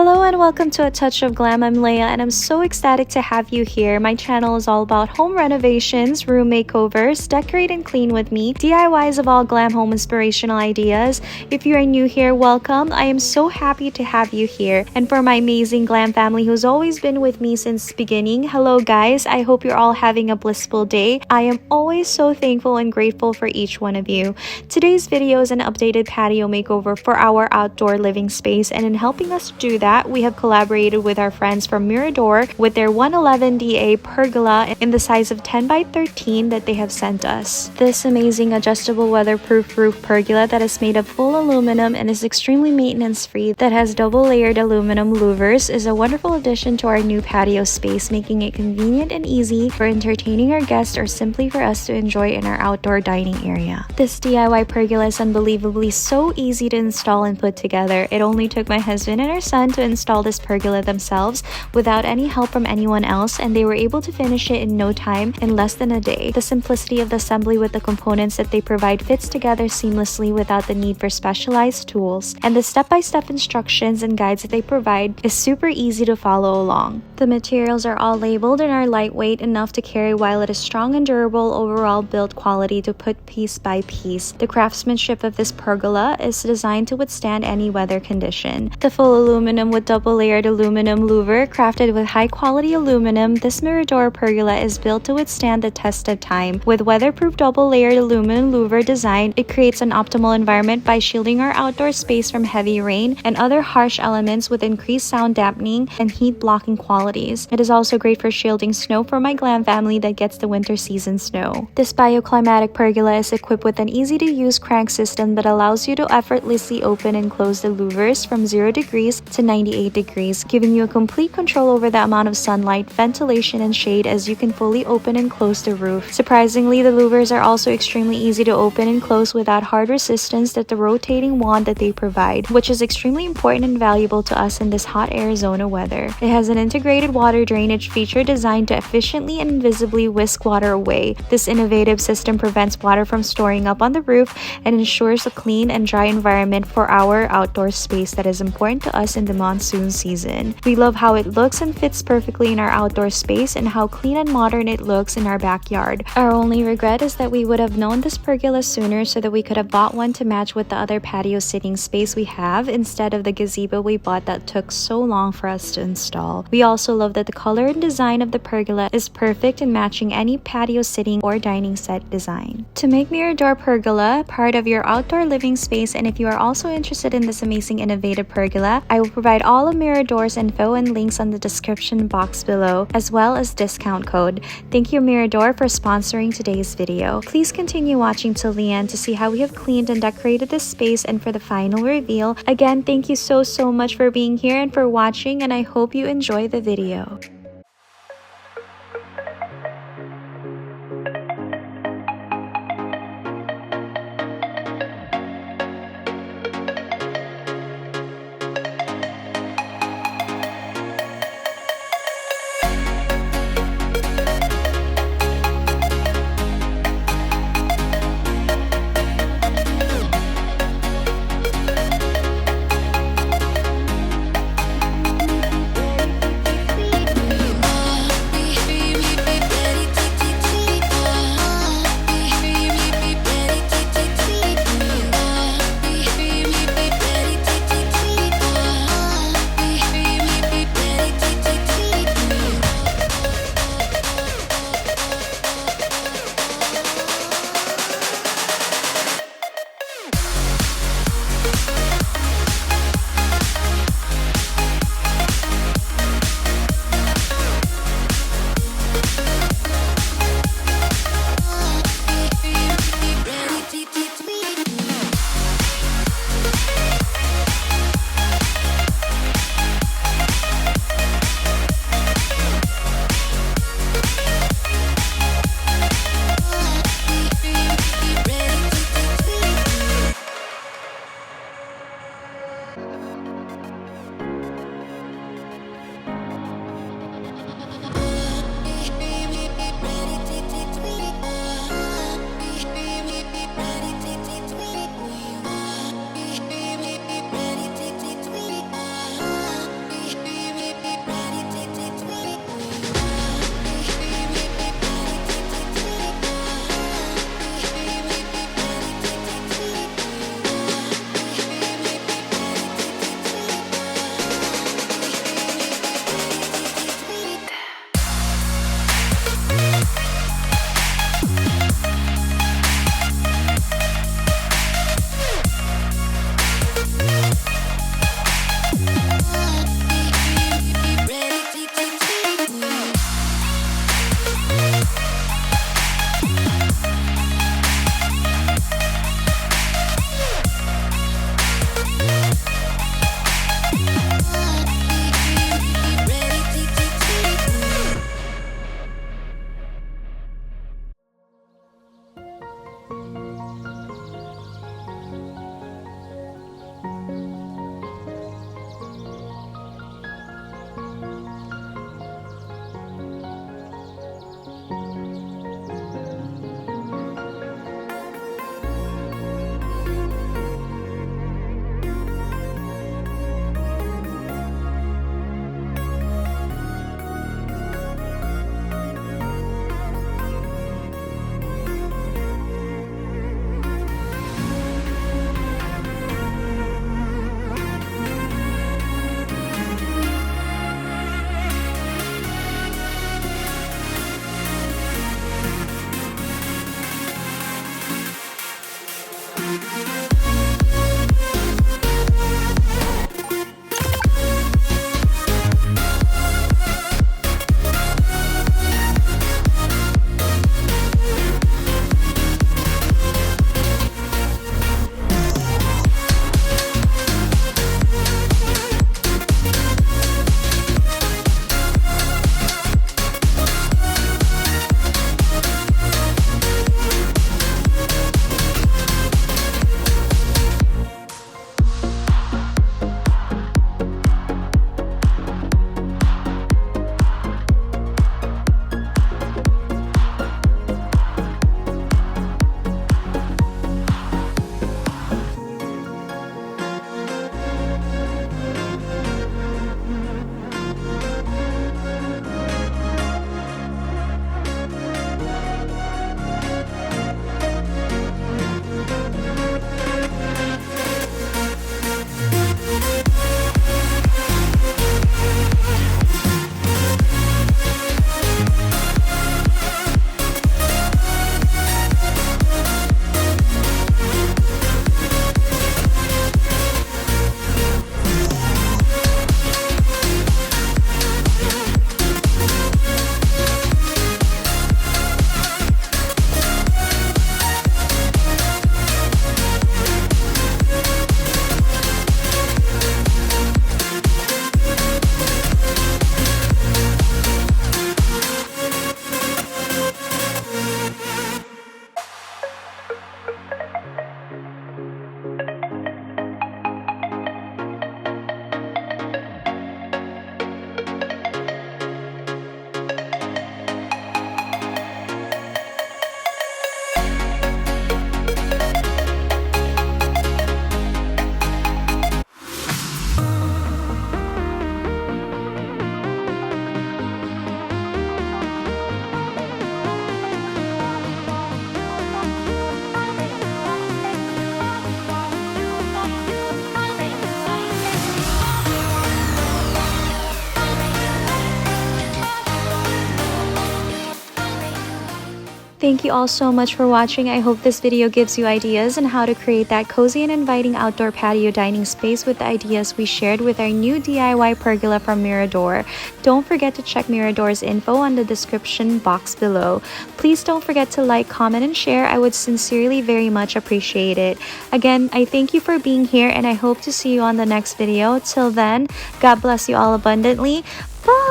Hello and welcome to A Touch of Glam. I'm Leia and I'm so ecstatic to have you here. My channel is all about home renovations, room makeovers, decorate and clean with me, DIYs of all glam home inspirational ideas. If you are new here, welcome. I am so happy to have you here. And for my amazing glam family who's always been with me since the beginning, hello guys. I hope you're all having a blissful day. I am always so thankful and grateful for each one of you. Today's video is an updated patio makeover for our outdoor living space, and in helping us do that, we have collaborated with our friends from Mirador with their 111DA pergola in the size of 10 by 13 that they have sent us. This amazing adjustable weatherproof roof pergola that is made of full aluminum and is extremely maintenance free, that has double layered aluminum louvers, is a wonderful addition to our new patio space, making it convenient and easy for entertaining our guests or simply for us to enjoy in our outdoor dining area. This DIY pergola is unbelievably so easy to install and put together. It only took my husband and our son to install this pergola themselves without any help from anyone else, and they were able to finish it in no time, in less than a day. The simplicity of the assembly with the components that they provide fits together seamlessly without the need for specialized tools, and the step-by-step instructions and guides that they provide is super easy to follow along. The materials are all labeled and are lightweight enough to carry, while it is strong and durable overall build quality to put piece by piece. The craftsmanship of this pergola is designed to withstand any weather condition. The full aluminum with double layered aluminum louver, crafted with high quality aluminum, this Mirador pergola is built to withstand the test of time. With weatherproof double layered aluminum louver design, it creates an optimal environment by shielding our outdoor space from heavy rain and other harsh elements with increased sound dampening and heat blocking qualities. It is also great for shielding snow for my glam family that gets the winter season snow. This bioclimatic pergola is equipped with an easy to use crank system that allows you to effortlessly open and close the louvers from 0 degrees to 98 degrees, giving you a complete control over the amount of sunlight, ventilation, and shade as you can fully open and close the roof. Surprisingly, the louvers are also extremely easy to open and close without hard resistance that the rotating wand that they provide, which is extremely important and valuable to us in this hot Arizona weather. It has an integrated water drainage feature designed to efficiently and invisibly whisk water away. This innovative system prevents water from storing up on the roof and ensures a clean and dry environment for our outdoor space that is important to us in the monsoon season. We love how it looks and fits perfectly in our outdoor space and how clean and modern it looks in our backyard. Our only regret is that we would have known this pergola sooner so that we could have bought one to match with the other patio sitting space we have instead of the gazebo we bought that took so long for us to install. We also love that the color and design of the pergola is perfect in matching any patio sitting or dining set design. To make Mirador pergola part of your outdoor living space, and if you are also interested in this amazing innovative pergola, I will provide all of Mirador's info and links on the description box below, as well as discount code. Thank you Mirador for sponsoring today's video. Please continue watching till the end to see how we have cleaned and decorated this space and for the final reveal. Again, thank you so much for being here and for watching, and I hope you enjoy the video. Thank you all so much for watching. I hope this video gives you ideas on how to create that cozy and inviting outdoor patio dining space with the ideas we shared with our new DIY pergola from Mirador. Don't forget to check Mirador's info on the description box below. Please don't forget to like, comment, and share. I would sincerely very much appreciate it. Again, I thank you for being here and I hope to see you on the next video. Till then, God bless you all abundantly. Bye!